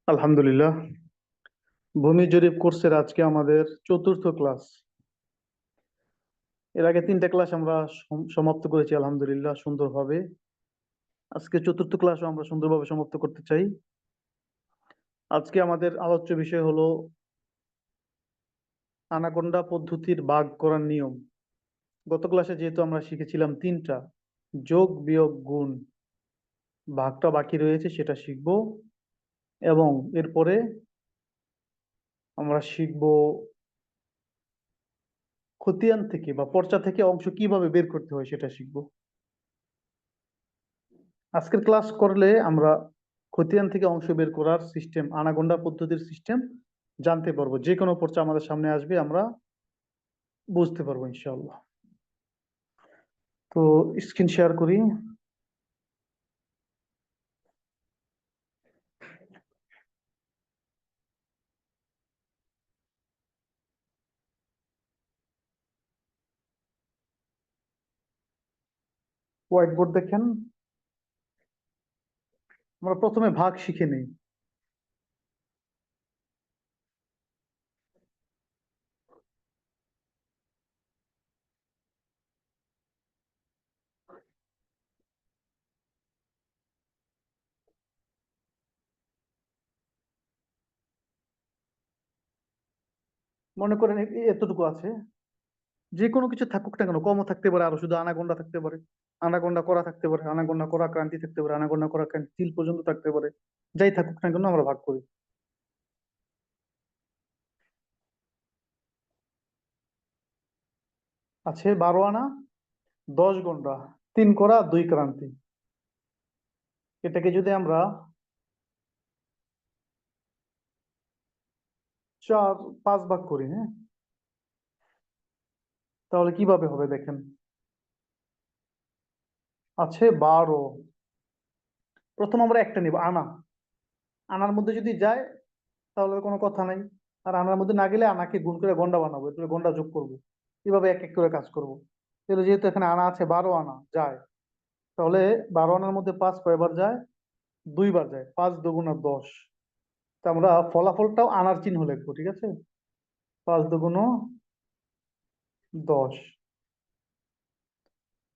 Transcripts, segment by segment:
আলহামদুলিল্লাহ। ভূমি জরিপ কোর্সের আজকে আমাদের চতুর্থ ক্লাস। এর আগে তিনটা ক্লাস আমরা সমাপ্ত করেছি আলহামদুলিল্লাহ সুন্দরভাবে। আজকে চতুর্থ ক্লাসও আমরা সুন্দরভাবে সমাপ্ত করতে চাই। আজকে আমাদের আলোচ্য বিষয় হলো আনাকোন্ডা পদ্ধতির ভাগ করার নিয়ম। গত ক্লাসে যেহেতু আমরা শিখেছিলাম তিনটা, যোগ বিয়োগ গুণ, ভাগটা বাকি রয়েছে সেটা শিখব। এবং এরপরে আমরা শিখব খতিয়ান থেকে বা পর্চা থেকে অংশ কিভাবে বের করতে হয় সেটা শিখব। আজকের ক্লাস করলে আমরা খতিয়ান থেকে অংশ বের করার সিস্টেম, আনাগোন্ডা পদ্ধতির সিস্টেম জানতে পারবো। যে কোনো পর্চা আমাদের সামনে আসবে আমরা বুঝতে পারবো ইনশাআল্লাহ। তো স্ক্রিন শেয়ার করি। হোয়াইট বোর্ড দেখেন। আমরা প্রথমে ভাগ শিখে নেই। মনে করেন এতটুকু আছে। যে কোনো কিছু থাকুক না কেন, কমও থাকতে পারে, আরো শুধু আনাগোন্ডা থাকতে পারে, আনাগোন্ডা করা থাকতে পারে, আনাগোন্ডা করা ক্রান্তি থাকতে পারে, আনাগোন্ডা করা ক্রান্তি তিল পর্যন্ত থাকতে পারে। যাই থাকুক না কেন আমরা ভাগ করি। আছে 12 আনা, 10 গন্ডা, 3 করা, 2 ক্রান্তি। এটাকে যদি আমরা 5 ভাগ করি, হ্যাঁ, তাহলে কিভাবে হবে দেখেন। আছে 12। প্রথম আমরা একটা নিব, আনা। আনার মধ্যে যদি যায় তাহলে কোনো কথা নাই। আর আনার মধ্যে না গেলে আনাকে গুণ করে গন্ডা বানাবো, এরপরে গন্ডা যোগ করবো। এভাবে এক এক করে কাজ করব। তাহলে যেহেতু এখানে আনা আছে, 12 আনা যায়, তাহলে 12 আনার মধ্যে 5 কয়বার যায়? 2বার যায়। 5 দুগুণ 10। তা আমরা ফলাফলটাও আনার চিহ্ন লিখবো, ঠিক আছে। 5 দুগুণ 10।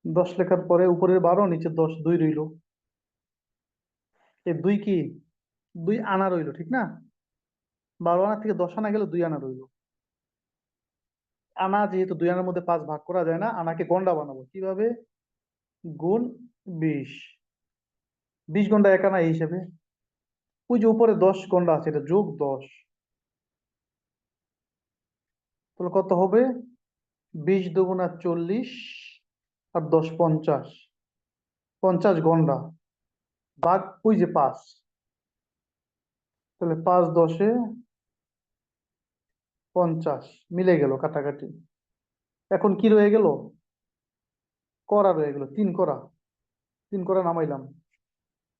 10 লেখার পরে উপরের 12, নিচে 10, 2 রইল। এই 2 কি? 2 আনা রইল, ঠিক না? 12 আনা থেকে 10 আনা গেলে 2 আনা রইল। আনা যেহেতু 2 আনার মধ্যে 5 ভাগ করা যায় না, আনাকে গন্ডা বানাবো কিভাবে? গুণ 20। 20 গন্ডা 1 আনা এই হিসেবে। ওই যে উপরে 10 গন্ডা আছে, এটা যোগ 10। তাহলে কত হবে? 20 দুগুণা 40, আর 10 50। 50 গন্ডা ভাগ ওই যে 5। তাহলে 5 10-এ 50 মিলে গেল কাটাকাটি। এখন কি রয়ে গেল? করা রয়ে গেল, 3 করা। 3 করা নামাইলাম।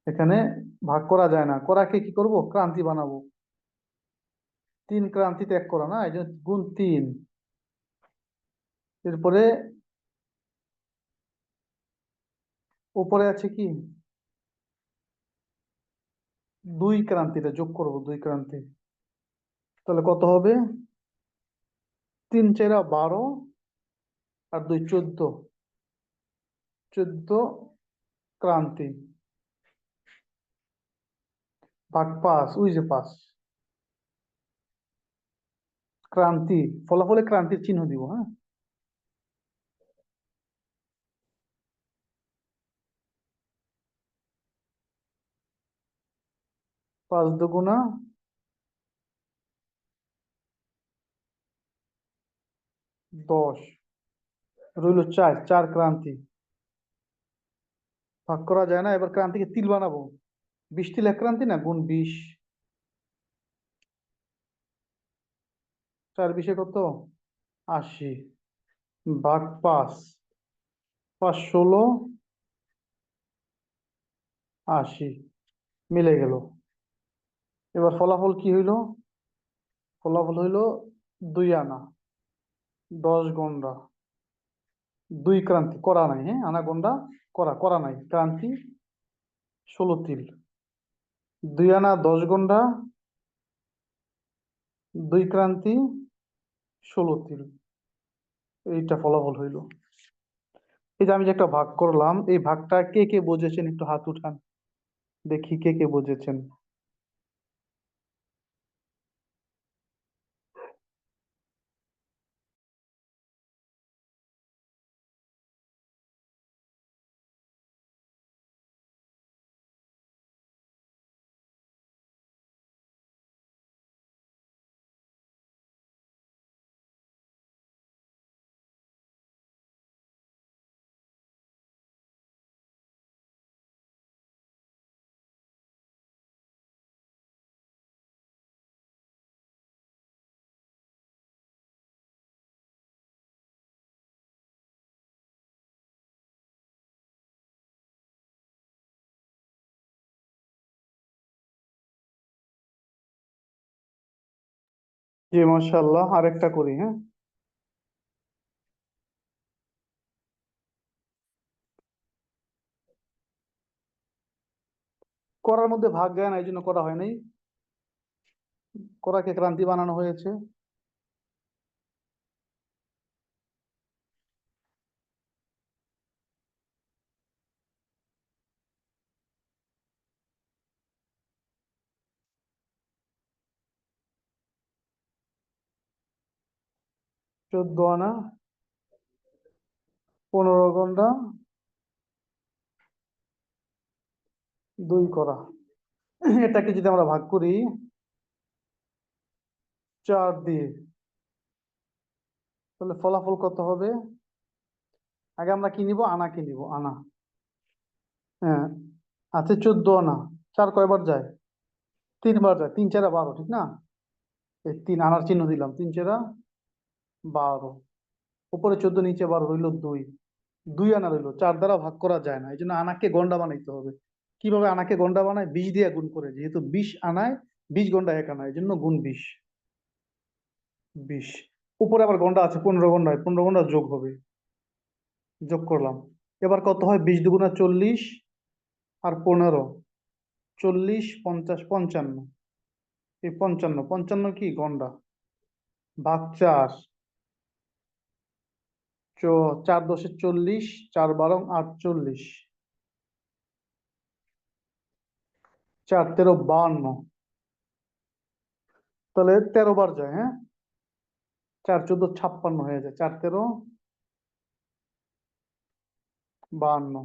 এখানে ভাগ করা যায় না, করাকে কি করব? ক্রান্তি বানাবো। 3 ক্রান্তিতে 1 করা না, এই জন্য গুণ 3। এরপরে উপরে আছে কি? 2 ক্রান্তিটা যোগ করব, 2 ক্রান্তি। তাহলে কত হবে? 3 4 12, আর 2 14। 14 ক্রান্তি ভাগ 5, ওই যে 5 ক্রান্তি। ফলাফলে ক্রান্তির চিহ্ন দিব, হ্যাঁ। 5 দুগুণা 10 রইল 4। 4 ক্রান্তি ভাগ করা যায় না, এবার ক্রান্তিকে তিল বানাবো। 20 তিল 1 ক্রান্তি না, গুণ 20। 4 20-এ কত? 80 ভাগ 5। 5 16, 80 মিলে গেল। এবার ফলাফল কি হইল? ফলাফল হইল 2 আনা, 10 গন্ডা, 2 ক্রান্তি করা নাই, হ্যাঁ, আনা গন্ডা করা করা নাই, ক্রান্তি 16 তিল। 2 আনা 10 গন্ডা, দুই ক্রান্তি 16 তিল, এইটা ফলাফল হইল। এই যে আমি যে একটা ভাগ করলাম, এই ভাগটা কে কে বুঝেছেন একটু হাত উঠান, দেখি কে কে বুঝেছেন। জি মাশাআল্লাহ, আরেকটা করি, হ্যাঁ। করার মধ্যে ভাগ জ্ঞান এই জন্য করা হয় নাই, করাকে ক্রান্তি বানানো হয়েছে। 14 আনা 15 ঘন্টা 2 করা। এটাকে যদি আমরা ভাগ করি 4 দিয়ে, তাহলে ফলাফল কত হবে? আগে আমরা কি নিব, আনা কি নিব, আনা। হ্যাঁ, আছে 14 আনা। 4 কয়বার যায়? 3 বার যায়, 3 4 12, ঠিক না? এই 3 আনার চিহ্ন দিলাম, 3 4 12। উপরে 14, নিচে 12, রইল 2। 2 আনা রইল, 4 দ্বারা ভাগ করা যায় না, এই জন্য আনাকে গন্ডা বানাইতে হবে। কিভাবে আনাকে গন্ডা বানায়? 20 দিয়ে গুণ করে, যেহেতু 20 আনায় 20 গন্ডা 1 আনা, এই জন্য গুণ 20। 20 উপরে আবার গন্ডা আছে 15 গন্ডায়, 15 গন্ডা যোগ হবে, যোগ করলাম। এবার কত হয়? 20 দুগুণা 40 আর 15, 40 50 55। এই 55, 55 কি গন্ডা, ভাগ 4। 4 10 40, 4 12 48, 4 13 52। তাহলে 13 বার যায়, হ্যাঁ। 4 14 56 হয়ে যায়, 4 13 52।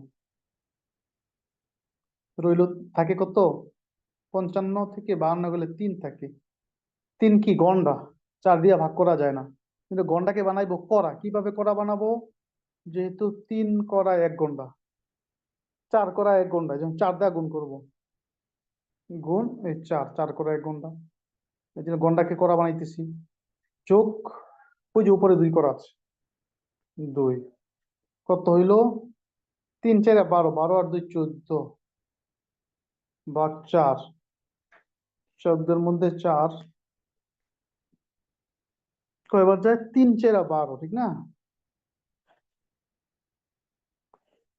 রইল, থাকে কত? 55 থেকে 52 গেলে 3 থাকে। 3 কি গন্ডা, 4 দিয়ে ভাগ করা যায় না। কিন্তু গন্ডাকে বানাইবো করা, কিভাবে করা বানাবো? যেহেতু 3 করা 1 ঘন্টা, 4 করা 1 ঘন্টা, যেমন 4 দিয়ে গুণ করবো, গুণ এই 4, 4 করা 1 ঘন্টা, এই জন্য গন্ডাকে করা বানাইতেছি। যোগ, ওই যে উপরে 2 করা আছে, 2। কত হইলো? 3 4 12, 12 আর 2 14, ভাগ 4। শব্দের মধ্যে 4 কয়বার যায়? 3 4 12, ঠিক না?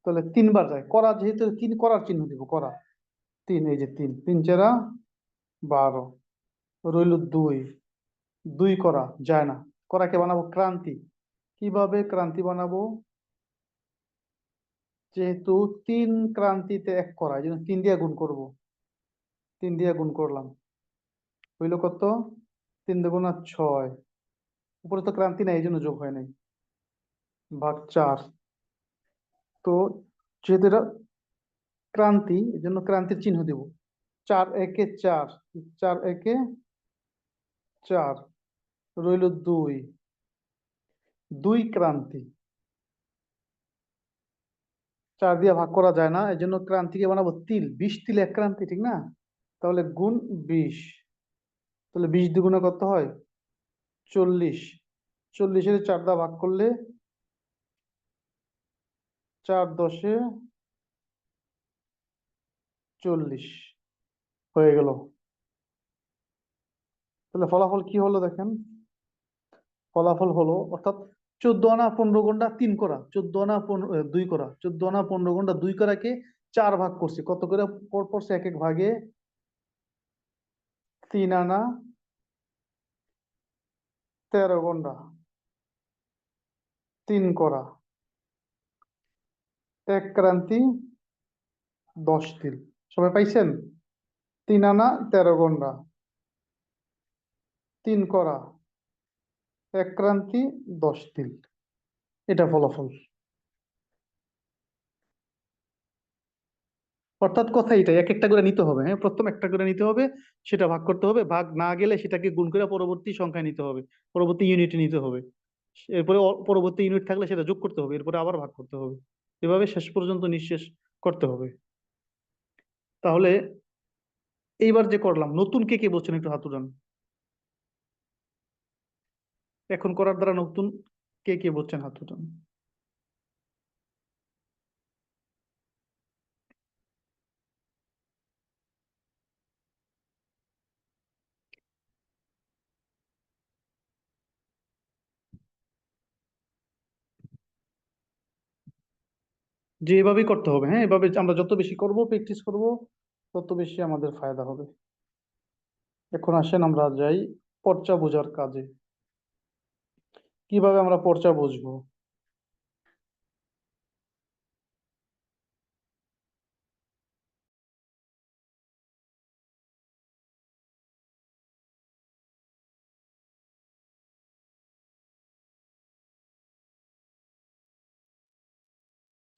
তাহলে 3 বার যায় করা, যেহেতু 3 করার চিহ্ন দিব, করা 3, এই যে 3, 3 4 12, রইল 2। 2 করা যায় না, করাকে বানাবো ক্রান্তি। কিভাবে ক্রান্তি বানাবো? যেহেতু 3 ক্রান্তিতে 1 করা, এই জন্য 3 দিয়ে গুণ করব, 3 দিয়ে গুণ করলাম, হইল কত? 3 দুগুণা 6। উপরে তো ক্রান্তি নাই, এই জন্য যোগ হয় নাই, ভাগ 4। তো যেহেতু এটা ক্রান্তি, এই জন্য ক্রান্তির চিহ্ন দেব। 4 একে 4, 4 একে 4, রইল 2। 2 ক্রান্তি, 4 দিয়ে ভাগ করা যায় না, এই জন্য ক্রান্তিকে বানাবো তিল। 20 তিল 1 ক্রান্তি, ঠিক না? তাহলে গুণ 20। তাহলে 20 দুগুণে কত হয়? 40। 40-এর 4 দিয়ে ভাগ করলে 4 10 40 হয়ে গেল। তাহলে ফলাফল কি হলো দেখেন, ফলাফল হলো অর্থাৎ 14 আনা 15 ঘন্টা 3 করা, 14 আনা 2 করা, 14 আনা 15 ঘন্টা 2 করাকে 4 ভাগ করছি, কত করে পর পড়ছে? এক এক ভাগে 3 আনা 13 গন্ডা, 3 করা, 1 ক্রান্তি 10 তিল। সবাই পাইছেন? 3 আনা 13 গন্ডা, 3 করা, 1 ক্রান্তি 10 তিল। এটা ফলাফল। অর্থাৎ কথা এটাই, এক একটা করে নিতে হবে। হ্যাঁ, প্রথম একটা করে নিতে হবে, সেটা ভাগ করতে হবে, ভাগ না গেলে সেটাকে গুণ করে পরবর্তী সংখ্যায় নিতে হবে, পরবর্তী ইউনিটে নিতে হবে। এরপরে পরবর্তী ইউনিট থাকলে সেটা যোগ করতে হবে, এরপরে আবার ভাগ করতে হবে। এভাবে শেষ পর্যন্ত নিঃশেষ করতে হবে। তাহলে এইবার যে করলাম, নতুন কে কে বলছেন একটু হাত উঠান। এখন করার দ্বারা নতুন কে কে বলছেন হাত উঠান। যে এভাবেই করতে হবে। হ্যাঁ, এভাবে আমরা যত বেশি করব, প্র্যাকটিস করব, তত বেশি আমাদের ফায়দা হবে। এখন আসেন আমরা যাই পর্চা বোঝার কাজে। কিভাবে আমরা পর্চা বুঝবো?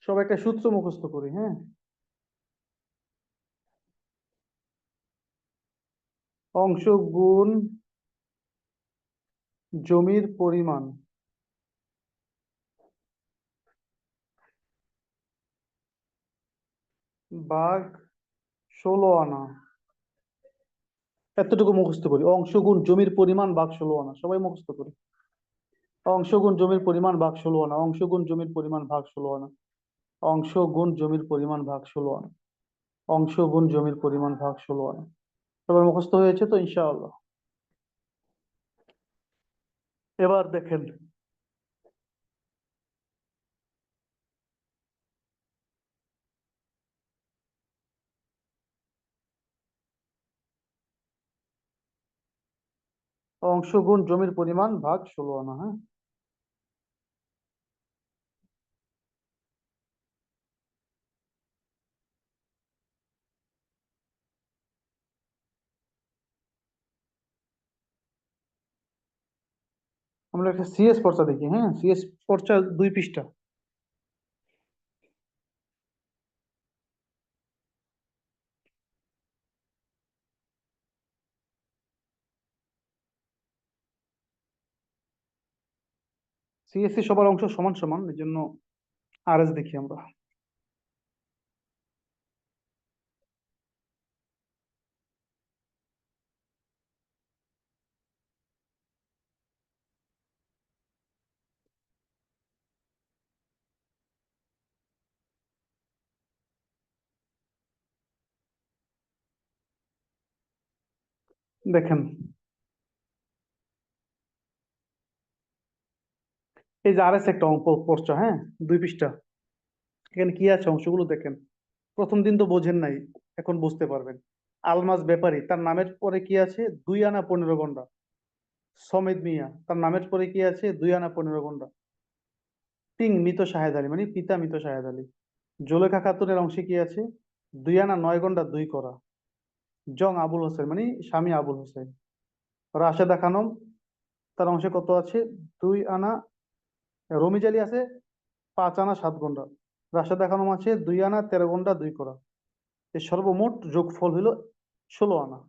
সবাই একটা সূত্র মুখস্থ করি। হ্যাঁ, অংশ গুণ জমির পরিমাণ ভাগ 16 আনা। এতটুকু মুখস্থ করি, অংশ গুণ জমির পরিমাণ ভাগ 16 আনা, সবাই মুখস্থ করি। অংশ গুণ জমির পরিমাণ ভাগ 16 আনা, অংশ গুণ জমির পরিমাণ ভাগ 16 আনা, অংশ গুণ জমির পরিমাণ ভাগ 16 আনা, অংশ গুণ জমির পরিমাণ ভাগ 16 আনা। সবার মুখস্থ হয়েছে তো ইনশাআল্লাহ? এবার দেখেন, অংশ গুণ জমির পরিমাণ ভাগ 16 আনা। হ্যাঁ, আমরা একটা সিএস পর্চা দেখি। হ্যাঁ, সিএস পর্চা 2 পৃষ্ঠা। সিএসসি সবার অংশ সমান সমান, এই জন্য আরএস দেখি আমরা। দেখেন, এই যে আরএস একটা অঙ্ক পড়ছো। হ্যাঁ, 2 পৃষ্ঠা। এখানে কি আছে অংশগুলো দেখেন। প্রথম দিন তো বোঝেন নাই, এখন বুঝতে পারবেন। আলমাজ ব্যাপারী, তার নামের পরে কি আছে? 2 আনা 15 গন্ডা। সমেদ মিয়া, তার নামের পরে কি আছে? 2 আনা 15 গন্ডা। পিং মৃত শাহেদ আলী, মানে পিতা মৃত শাহেদ আলী। জুলেখা খাতুনের অংশে কি আছে? 2 আনা 9 গন্ডা 2 করা। জং আবুল হোসেন, মানে স্বামী আবুল হোসেন। রাশেদা খানম, তার অংশে কত আছে? 2 আনা। রমিজ আলী আছে 5 আনা 7 গন্ডা। রাশেদা খানম আছে 2 আনা 13 গন্ডা 2 করা। এই সর্বমোট যোগফল হলো 16 আনা।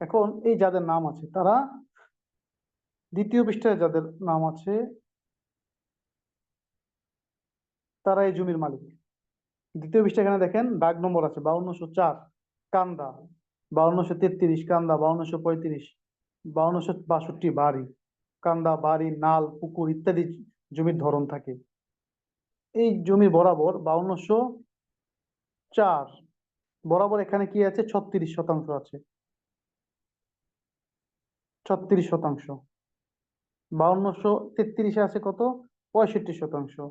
এখন এই যাদের নাম আছে তারা, দ্বিতীয় পৃষ্ঠায় যাদের নাম আছে তারা এই জমির মালিক। দ্বিতীয় পৃষ্ঠা, এখানে দেখেন দাগ নম্বর আছে 5204 কান্দা, 5233 কান্দা, 5235, 5262 বাড়ি। কান্দা, বাড়ি, নাল, পুকুর ইত্যাদি জমির ধরন থাকে। এই জমি বরাবর 5204 বরাবর এখানে কি আছে? 36% আছে। 36%। 5233 আছে কত? 65%।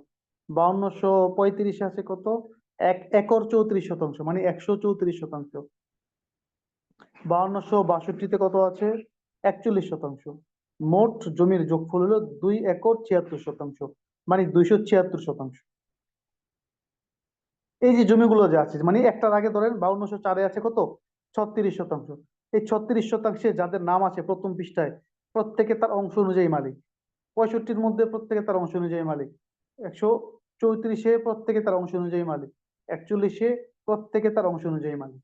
5235 আছে কত? 1 একর 34%, মানে 134%। 5262 কত আছে? 41%। মোট জমির যোগফল হলো 2 একর 76%, মানে 276%। এই যে জমিগুলো যে আছে, মানে একটার আগে ধরেন 5204-এ আছে কত, 36%। এই 36%-এ যাদের নাম আছে প্রথম পৃষ্ঠায়, প্রত্যেকে তার অংশ অনুযায়ী মালিক। 65-র মধ্যে প্রত্যেকে তার অংশ অনুযায়ী মালিক। 134-এ প্রত্যেকে তার অংশ অনুযায়ী মালিক। 41-এ প্রত্যেকে তার অংশ অনুযায়ী মালিক।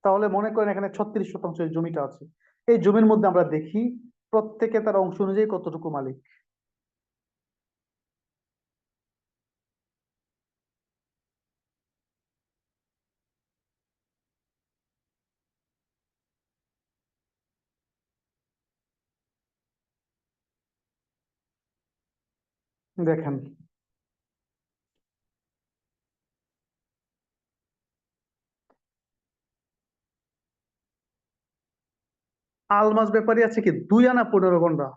তাহলে মনে করেন এখানে 36% এই জমিটা আছে। এই জমির মধ্যে আমরা দেখি প্রত্যেকে তার অংশ অনুযায়ী কতটুকু মালিক। দেখেন, আলমাস ব্যাপারী আছে কি 2 আনা 15 গন্ডা।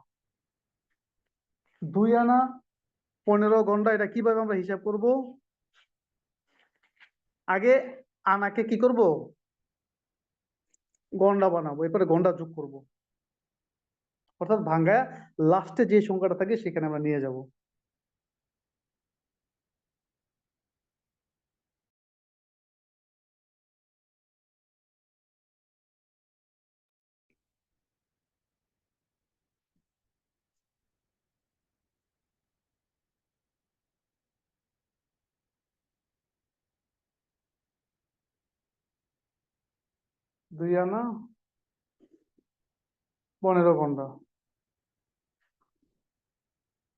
2 আনা 15 গন্ডা, এটা কিভাবে আমরা হিসাব করব? আগে আনাকে কি করব, গন্ডা বানাবো, এরপরে গন্ডা যোগ করব। অর্থাৎ ভাঙ্গায় লাস্টে যে সংখ্যাটা থাকে সেখানে আমরা নিয়ে যাব। দুই আনা 15 গন্ডা,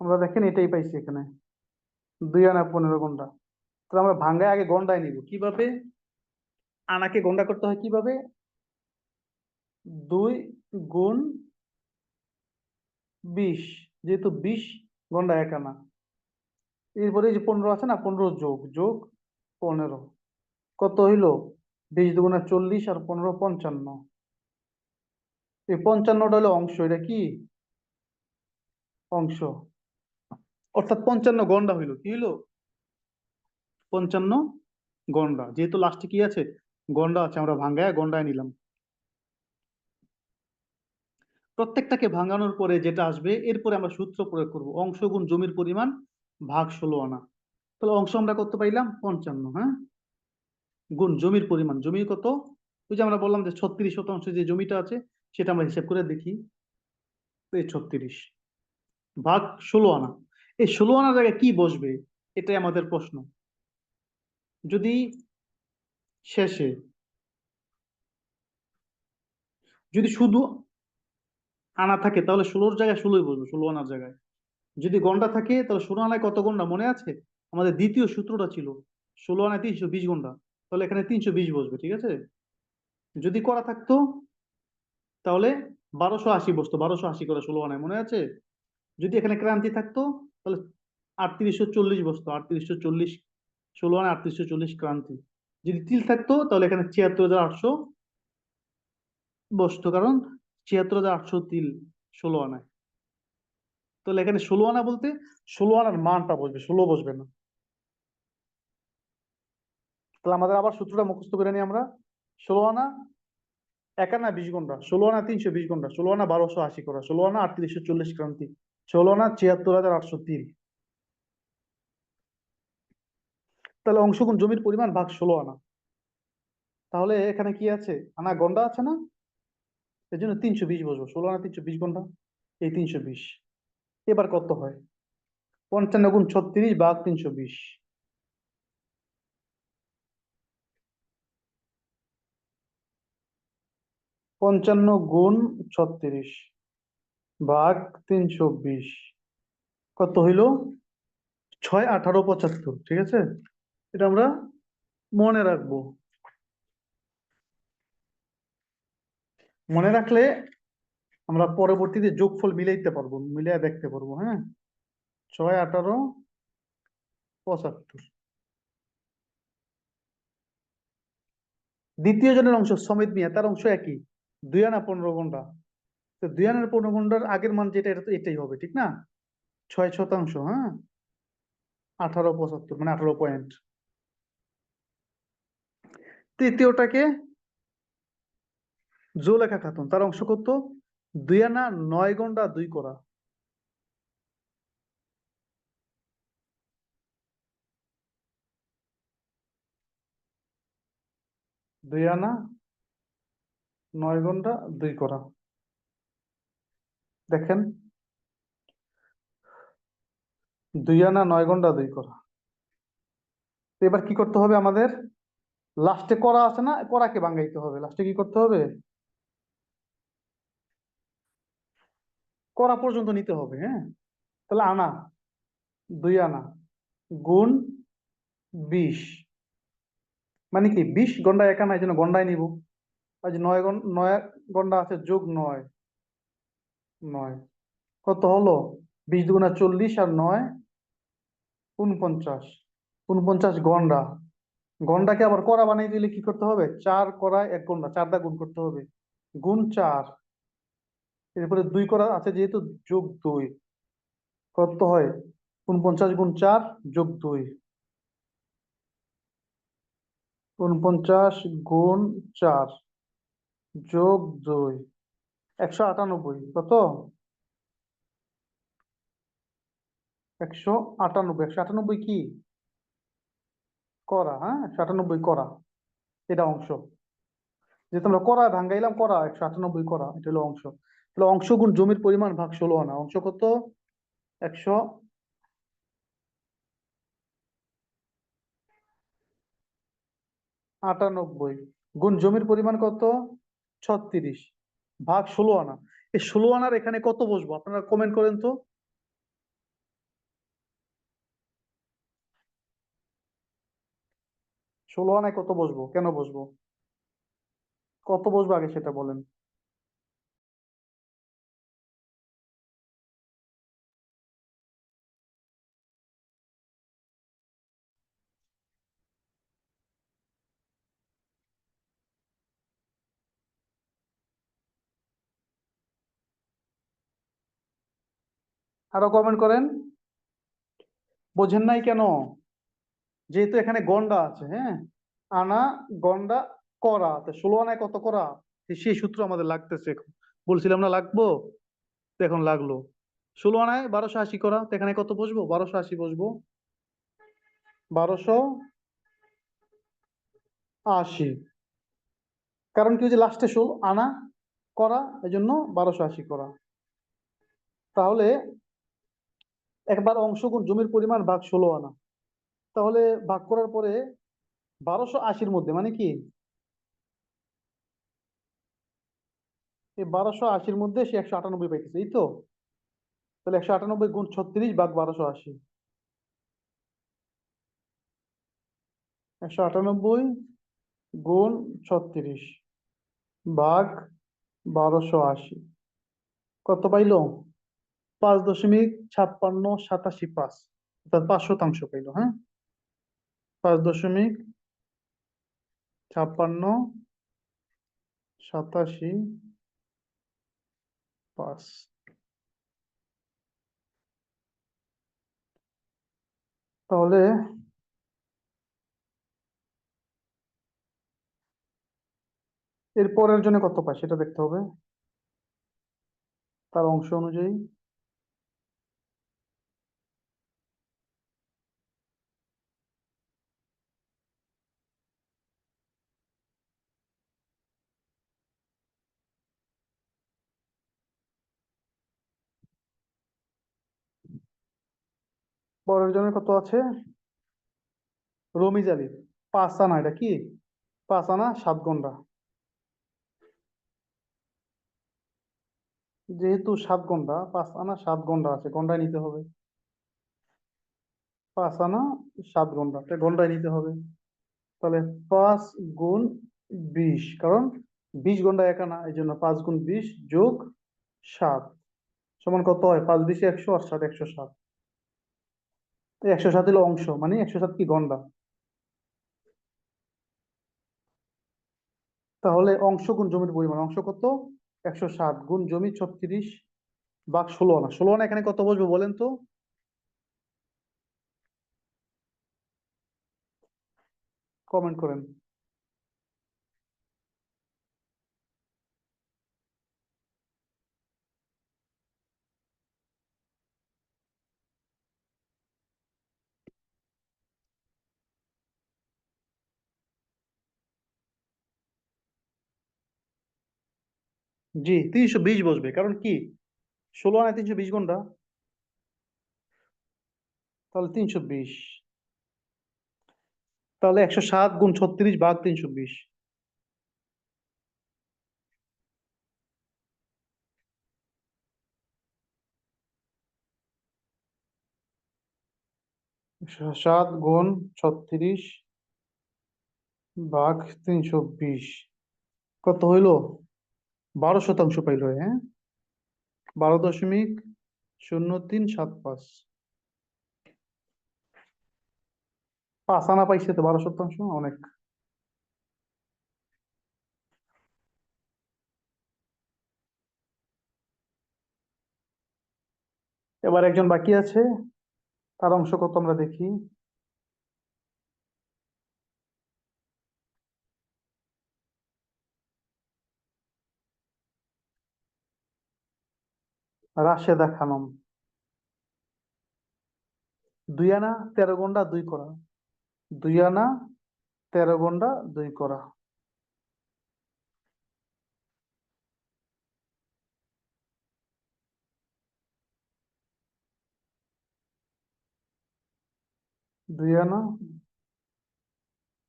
আমরা দেখেন এটাই পাইছি এখানে, 2 আনা 15 গন্ডা। তাহলে আমরা ভাঙ্গায় আগে গন্ডায় নিব কিভাবে, আনাকে গন্ডা করতে হয় কিভাবে, 2 গুণ 20, যেহেতু 20 গন্ডা 1 আনা। এরপরে এই যে 15 আছে না, 15 যোগ যোগ 15, কত হইলো, 20 দুগুণা 40 আর 15 55। এই 55টা হলো অংশ, এটা কি অংশ, অর্থাৎ 55 গন্ডা হইলো, কি হইলো 55 গন্ডা। যেহেতু লাস্টে কি আছে, গন্ডা আছে, আমরা ভাঙ্গায় গন্ডায় নিলাম। প্রত্যেকটাকে ভাঙানোর পরে যেটা আসবে, এরপরে আমরা সূত্র প্রয়োগ করব, অংশ গুণ জমির পরিমাণ ভাগ 16 আনা। তাহলে অংশ আমরা কত পাইলাম, 55, হ্যাঁ, গুণ জমির পরিমাণ, জমি কত, ওই যে আমরা বললাম যে 36% যে জমিটা আছে সেটা আমরা হিসাব করে দেখি, এই 36 ভাগ 16 আনা। এই 16 আনার জায়গায় কি বসবে, এটাই আমাদের প্রশ্ন। যদি শেষে, যদি শুধু আনা থাকে তাহলে 16-র জায়গায় 16ই বসবে, 16 আনার জায়গায়। যদি গন্ডা থাকে তাহলে 16 আনায় কত গন্ডা মনে আছে, আমাদের দ্বিতীয় সূত্রটা ছিল 16 আনায় 320 গন্ডা, তাহলে এখানে 320 বসবে, ঠিক আছে। যদি করা থাকতো তাহলে 1280 বসতো, 1280 করে 16 আনায়, মনে আছে। যদি এখানে ক্রান্তি থাকতো তাহলে 3840 বসতো, 3840, 16 আনায় 3840 ক্রান্তি। যদি তিল থাকতো তাহলে এখানে 76,800 বসতো, কারণ 76,800 তিল 16 আনায়। তাহলে এখানে 16 আনা বলতে 16 আনার মানটা বসবে, 16 বসবে না। তাহলে আমাদের আবার সূত্রটা মুখস্থ করে নিই আমরা। 16 আনা 1 আনা 20 গন্ডা, 16 আনা 320 গন্ডা, 16 আনা 1280 করা, 16 আনা 3840 ক্রান্তি, 16 আনা 76,800 তিল। তাহলে অংশ গুণ জমির পরিমাণ ভাগ 16 আনা। তাহলে এখানে কি আছে, আনা গন্ডা আছে না, এই জন্য 320 বসবো, 16 আনা 320 গন্ডা, এই 320। এবার কত হয়, 55 গুণ 36 ভাগ 320, 55 গুণ 36 ভাগ 320 কত হইল, 6 18 75, ঠিক আছে। এটা আমরা মনে রাখবো। মনে রাখলে আমরা পরবর্তীতে যোগফল মিলাইতে পারবো, মিলিয়ে দেখতে পারবো, হ্যাঁ। 6 18 75। দ্বিতীয় জনের অংশ সমিত মিয়া, তার অংশ একই, 2 আনা 15 গন্ডা। তো 2 আনা 15 গন্ডার আগের মান যেটা, এটা তো এটাই হবে, ঠিক না, 6 শতাংশ, হ্যাঁ, 18 75, মানে 18 পয়েন্ট। তৃতীয়টাকে জুলেখা খাতুন, তার অংশ কত? 2 আনা 9 গন্ডা 2 করা। 2 আনা 9 গন্ডা 2 করা। দেখেন, 2 আনা 9 গন্ডা 2 করা। তো এবার কি করতে হবে আমাদের? লাস্টে করা আছে না, করাকে ভাঙাইতে হবে। লাস্টে কি করতে হবে? করা পর্যন্ত নিতে হবে, হ্যাঁ। তাহলে আনা, 2 আনা গুণ 20, মানে কি 20 গন্ডা 1 আনা, এই জন্য গন্ডায় নিব। আজ 9 গন্ডা আছে, যোগ 9, 9 কত হলো? 20 × 2 = 40 আর 9 49, 49 গন্ডা। গন্ডাকে আবার করা বানিয়ে দিলে কি করতে হবে? 4 করায় 1 গন্ডা, 4 দা গুণ করতে হবে, গুণ 4। এরপরে 2 করা আছে যেহেতু, যোগ 2, কত হয়? 49 × 4 যোগ 2, 49 × 4 যোগ 2, 198। কত? 198। 198 কি? করা, হ্যাঁ, 198 করা। এটা অংশ। যেহেতু আমরা করা ভাঙ্গাইলাম, করা 198 করা, এটা হলো অংশ। তাহলে অংশ গুণ জমির পরিমাণ ভাগ 16 আনা। অংশ কত? 198 গুণ জমির পরিমাণ কত? 36 ভাগ 16 আনা। এই 16 আনার এখানে কত বসবো আপনারা কমেন্ট করেন তো। 16 আনায় কত বসবো, কেন বসবো, কত বসবো আগে সেটা বলেন। আরো কমেন্ট করেন। বোঝেন নাই কেন? যেহেতু এখানে গন্ডা আছে, হ্যাঁ, আনা গন্ডা করা, তো 16 আনায় কত করা, সেই সূত্র আমাদের লাগতেছে এখন। বলছিলাম না লাগবো, তো এখন লাগলো। 16 আনায় 1280 করা, তো এখানে কত বসবো? 1280 বসবো। 1280, কারণ কি, ওই যে লাস্টে 16 আনা করা, এই জন্য 1280 করা। তাহলে একবার অংশ গুণ জমির পরিমাণ ভাগ 16 আনা। তাহলে ভাগ করার পরে 1280-র মধ্যে, মানে কি, এই 1280-র মধ্যে সে 198 পাইতেছে, এই তো। তাহলে 198 গুণ 36 ভাগ 1280। 198 গুণ 36 ভাগ 1280, কত পাইলো? 5.5687, অর্থাৎ 5 শতাংশ পাইলো, হ্যাঁ। 5.5687, তাহলে এর পরের জন্য কত পাই সেটা দেখতে হবে, তার অংশ অনুযায়ী। পরের জন্য কত আছে? রমিজ আলী, 5 আনা, এটা কি, 5 আনা 7 গন্ডা। যেহেতু 7 গন্ডা, 5 আনা 7 গন্ডা আছে, গন্ডায় নিতে হবে। 5 আনা 7 গন্ডা, তাই গন্ডায় নিতে হবে। তাহলে 5 গুণ 20, কারণ 20 গন্ডা 1 আনা, এই জন্য 5 গুণ 20 যোগ 7 সমান কত হয়? 5 20 100, আর 7 107। 107 হলো অংশ, মানে 107 কি, গন্ডা। তাহলে অংশ গুণ জমির পরিমাণ, অংশ কত? 107 গুণ জমি 36 ভাগ 16 আনা। 16 আনা এখানে কত বসবো বলেন তো। কমেন্ট করেন। জি, 320 বসবে, কারণ কি 16 আনা 320 গুণটা, তাহলে 320, তাহলে 107 × 36 ভাগ 320। 7 × 36 ভাগ 320 কত হইলো? 12% পাইলো, হ্যাঁ, 12.0375। 5 আনা পাইছে তো, 12%, অনেক। এবার একজন বাকি আছে, তার অংশ কত আমরা দেখি। রাশেদা খানম। 2 আনা 13 গুণা 2 করা। 2 আনা 13 গুণা 2 করা। 2 আনা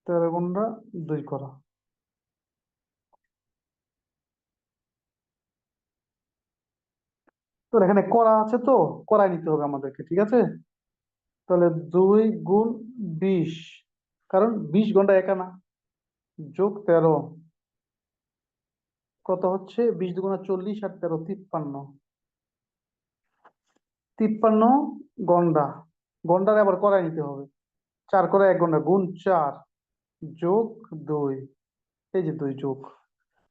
13 গুণা 2 করা। তো এখানে করা আছে তো, করাই নিতে হবে আমাদেরকে, ঠিক আছে। তাহলে 2 × 20, কারণ 20 ঘন্টা 1 আনা, যোগ 13 কত হচ্ছে? 20 × 2 = 40, আর 13 = 53। 53 গন্ডা, গন্ডারে আবার করাই নিতে হবে। 4 × 1 ঘন্টা গুণ 4 যোগ 2, এই যে 2 যোগ,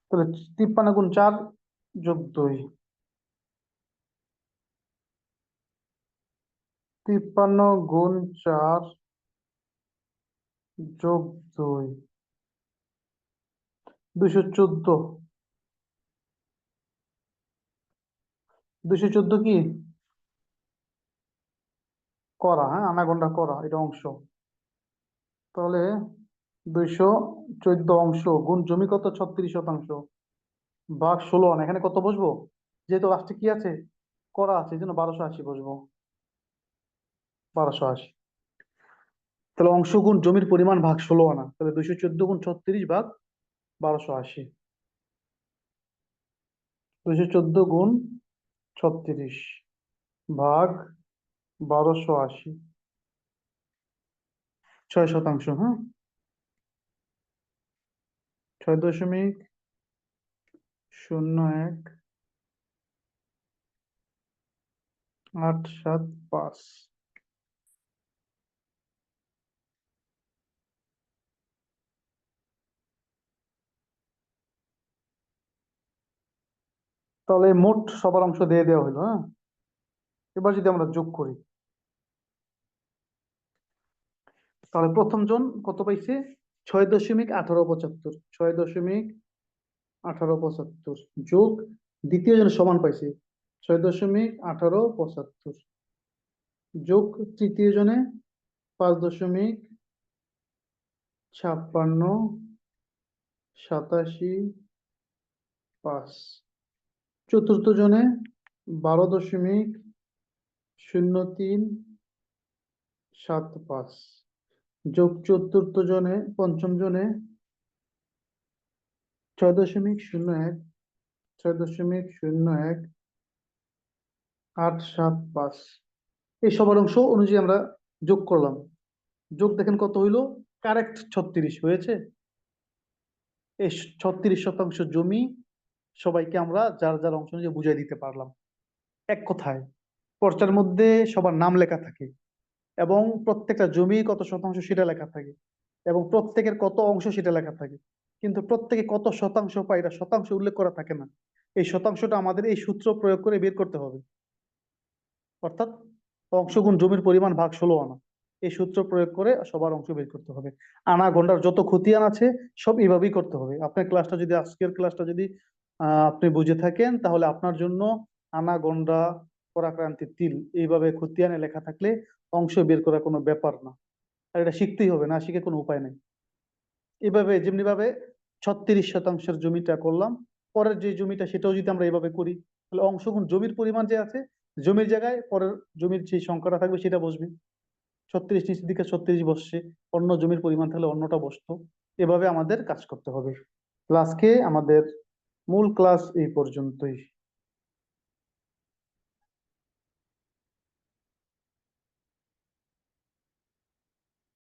তাহলে 53 × 4 যোগ 2, 53 × 4 যোগ 2, 214। 214 কি করা, হ্যাঁ, আনাগোনা করা, এটা অংশ। তাহলে 214 অংশ গুণ জমি কত 36%, ভাগ 16 আনা, এখানে কত বসবো? যেহেতু লাস্টে কি আছে, করা আছে, এই জন্য 1280 বসবো। 1280, তাহলে অংশ গুণ জমির পরিমাণ ভাগ 16 আনা, তাহলে 214 × 36 ভাগ 1280। 214 × 36 ভাগ 1280, 6%, হ্যাঁ, 6.018785। তাহলে মোট সবার অংশ দিয়ে দেওয়া হলো, হ্যাঁ। এবার যদি আমরা যোগ করি, তাহলে প্রথম জন কত পাইছে? 6.1875, 6.1875 যোগ দ্বিতীয় জন সমান পাইছে 6.1875 যোগ তৃতীয় জনে 5.5687৫, চতুর্থ জনে 12.0375 যোগ চতুর্থ জনে পঞ্চম জনে 6.01, 6.0187৫। এই সবার অংশ অনুযায়ী আমরা যোগ করলাম। যোগ দেখেন কত হইলো? কারেক্ট 36 হয়েছে। এই 36% জমি সবাইকে আমরা যার যার অংশ অনুযায়ী বুঝাই দিতে পারলাম। এক কথায় পর্চার মধ্যে সবার নাম লেখা থাকে, এবং প্রত্যেকটা জমি কত শতাংশ সেটা লেখা থাকে, এবং প্রত্যেকের কত অংশ সেটা লেখা থাকে। কিন্তু প্রত্যেকে কত শতাংশ পায় এটা শতাংশ উল্লেখ করা থাকে না। এই শতাংশটা আমাদের এই সূত্র প্রয়োগ করে বের করতে হবে। অর্থাৎ অংশ গুণ জমির পরিমাণ ভাগ 16 আনা, এই সূত্র প্রয়োগ করে সবার অংশ বের করতে হবে। আনা গন্ডার যত খতিয়ান আছে সব এইভাবেই করতে হবে। আপনার ক্লাসটা যদি, আজকের ক্লাসটা যদি আপনি বুঝে থাকেন, তাহলে আপনার জন্য আনা গন্ডা পরাক্রান্তি তিল এইভাবে খতিয়ানে লেখা থাকলে অংশ বের করা কোনো ব্যাপার না। আর এটা শিখতেই হবে, না শিখে কোনো উপায় নেই। এভাবে যেমনি ভাবে 36 শতাংশের জমিটা করলাম, পরের যে জমিটা সেটাও যদি আমরা এইভাবে করি, তাহলে অংশ গুণ জমির পরিমাণ যে আছে, জমির জায়গায় পরের জমির যে সংখ্যাটা থাকবে সেটা বসবে। 36 নিচের দিকে 36 বসছে, অন্য জমির পরিমাণ তাহলে অন্যটা বসতো। এভাবে আমাদের কাজ করতে হবে। আজকে আমাদের মূল ক্লাস এই পর্যন্তই।